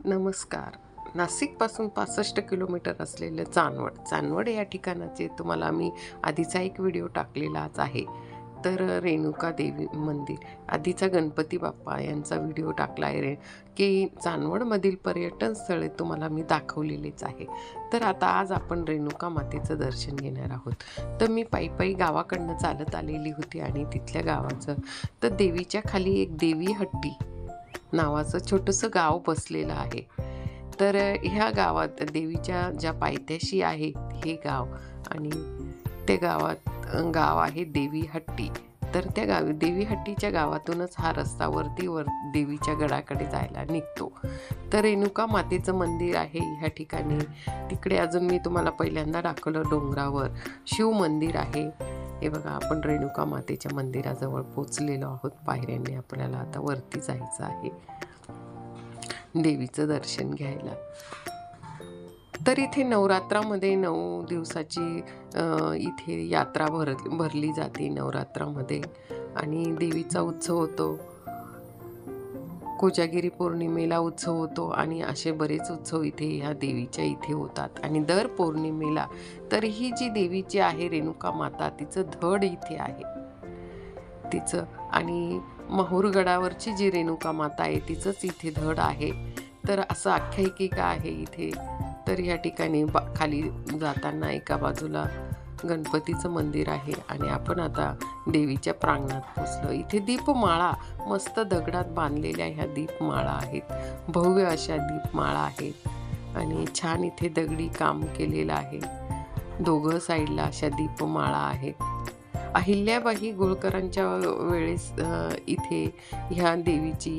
नमस्कार. नाशिकपासून 65 किलोमीटर असलेलं चांदवड या ठिकाणाचे तुम्हाला मी आधीचा एक व्हिडिओ टाकलेलाच आहे. तर रेणुका देवी मंदिर, आधीचा गणपती बाप्पा यांचा व्हिडिओ टाकला आहे की चांदवडमधील पर्यटन स्थळे तुम्हाला मी दाखवलेलीच आहे. तर आता आज आपण रेणुका मातेचं दर्शन घेणार आहोत. तर मी पायी गावाकडनं चालत आलेली होती आणि तिथल्या गावाचं तर देवीच्या खाली एक देवी हट्टी नावाचं छोटंसं गाव बसलेलं आहे. तर ह्या गावात देवीच्या ज्या पायथ्याशी आहे हे गाव आणि त्या गावात गाव आहे देवी हट्टी. तर त्या देवी हट्टीच्या गावातूनच हा रस्ता वर देवीच्या गडाकडे जायला निघतो. तर रेणुका मातेचं मंदिर आहे ह्या ठिकाणी. तिकडे अजून मी तुम्हाला पहिल्यांदा दाखवलं डोंगरावर शिव मंदिर आहे. हे बघा, आपण रेणुका मातेच्या मंदिराजवळ पोचलेलो आहोत. पायऱ्यांनी आपल्याला आता वरती जायचं आहे देवीचं दर्शन घ्यायला. तर इथे नवरात्रामध्ये 9 दिवसाची इथे यात्रा भरली जाते नवरात्रामध्ये आणि देवीचा उत्सव होतो. कोजागिरी पौर्णिमेला उत्सव होतो आणि असे बरेच उत्सव इथे ह्या देवीच्या इथे होतात. आणि दर पौर्णिमेला तर ही जी देवीची आहे रेणुका माता, तिचं धड इथे आहे तिचं. आणि माहूरगडावरची जी रेणुका माता आहे तिचंच इथे धड आहे. तर असं आख्यायिका आहे इथे. तर या ठिकाणी खाली जाताना एका बाजूला गणपतीचं मंदिर आहे आणि आपण आता देवीच्या प्रांगणात पोचलो. इथे दीपमाळा मस्त दगडात बांधलेल्या ह्या दीपमाळा आहेत. भव्य अशा दीपमाळा आहेत आणि छान इथे दगडी काम केलेलं आहे. दोघं साईडला अशा दीपमाळा आहेत. अहिल्याबाई होळकरांच्या वेळेस इथे ह्या देवीची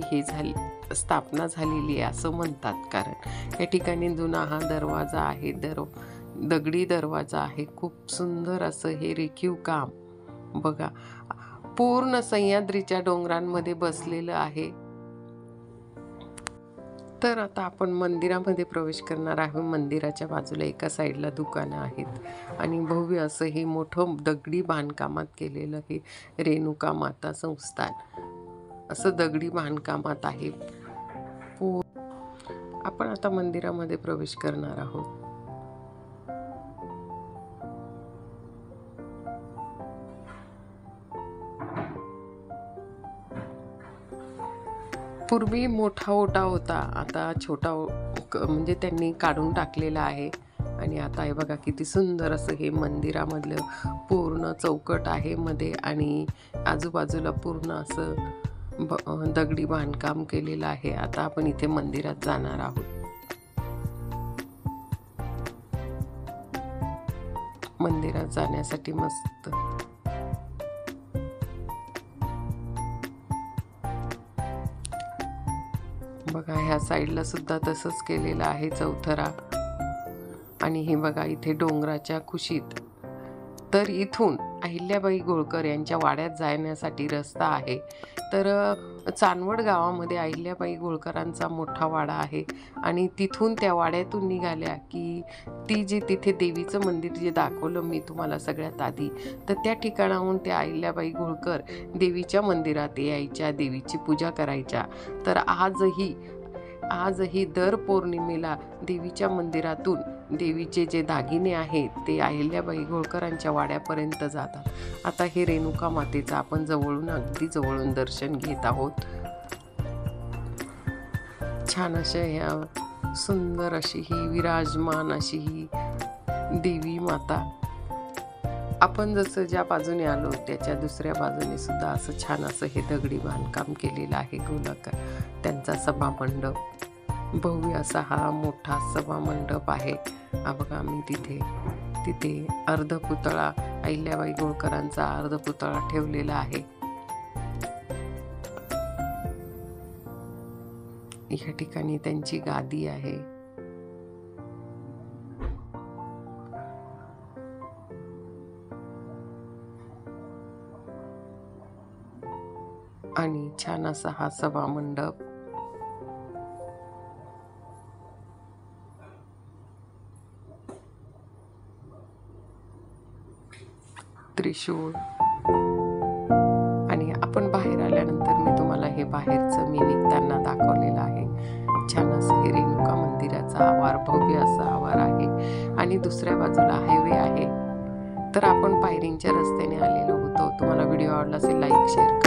स्थापना झालेली आहे असं म्हणतात. कारण या ठिकाणी जुना हा दरवाजा आहे, दगडी दरवाजा आहे. खूप सुंदर असं हे रेखीव काम बघा, पूर्ण सह्याद्रीच्या डोंगरांमध्ये बसलेलं आहे. तर आता आपण मंदिरामध्ये प्रवेश करणार आहोत. मंदिराच्या बाजूला एका साईडला दुकानं आहेत आणि भव्य असं हे मोठं दगडी बांधकामात केलेलं हे रेणुका माता संस्थान असं दगडी बांधकामात आहे. आपण आता मंदिरामध्ये प्रवेश करणार आहोत. पूर्वी मोठा ओटा होता, आता छोटा म्हणजे त्यांनी काढून टाकलेला आहे. आणि आता हे बघा किती सुंदर असं हे मंदिरामधलं पूर्ण चौकट आहे मध्ये आणि आजूबाजूला पूर्ण असं दगडी बांधकाम केलेलं आहे. आता आपण इथे मंदिरात जाणार आहोत. मंदिरात जाण्यासाठी मस्त बघा, ह्या साईडला सुद्धा तसंच केलेलं आहे चौथरा. आणि हे बघा इथे डोंगराच्या कुशीत तर इथून अहिल्याबाई होळकर यांच्या वाड्यात जाण्यासाठी रस्ता आहे. तर चांदवड गावामध्ये अहिल्याबाई होळकरांचा मोठा वाडा आहे आणि तिथून त्या वाड्यातून निघाल्या की ती जी तिथे देवीचं मंदिर जे दाखवलं मी तुम्हाला सगळ्यात आधी, तर त्या ठिकाणाहून त्या अहिल्याबाई होळकर देवीच्या मंदिरात यायच्या, देवीची पूजा करायच्या. तर आजही दर पौर्णिमेला देवीच्या मंदिरातून देवीचे जे दागिने आहेत ते अहिल्याबाई होळकरांच्या वाड्यापर्यंत जातात. आता हे रेणुका मातेचं आपण अगदी जवळून दर्शन घेत आहोत. छान अशा ह्या सुंदर अशी ही विराजमान अशी ही देवी माता. आपण जसं ज्या बाजूने आलो त्याच्या दुसऱ्या बाजूने सुद्धा असं छान असं हे दगडी बांधकाम केलेलं आहे. गोलाकार त्यांचा सभामंडप, भव्य असा हा मोठा सभामंडप आहे. हा बघा, मी तिथे अर्धपुतळा अहिल्याबाई होळकरांचा अर्धपुतळा ठेवलेला आहे. या ठिकाणी त्यांची गादी आहे. आणि छान असा हा सभामंडप. त्रिशूळ. आणि आपण बाहेर आल्यानंतर मी तुम्हाला हे बाहेरचं मी निघताना दाखवलेलं आहे. छान असं हे देवीचा आवार, भव्य असा आवार आहे आणि दुसऱ्या बाजूला हायवे आहे. तर आपण पायरींच्या रस्त्याने आलेलो होतो. तुम्हाला व्हिडिओ आवडला असेल लाईक शेअर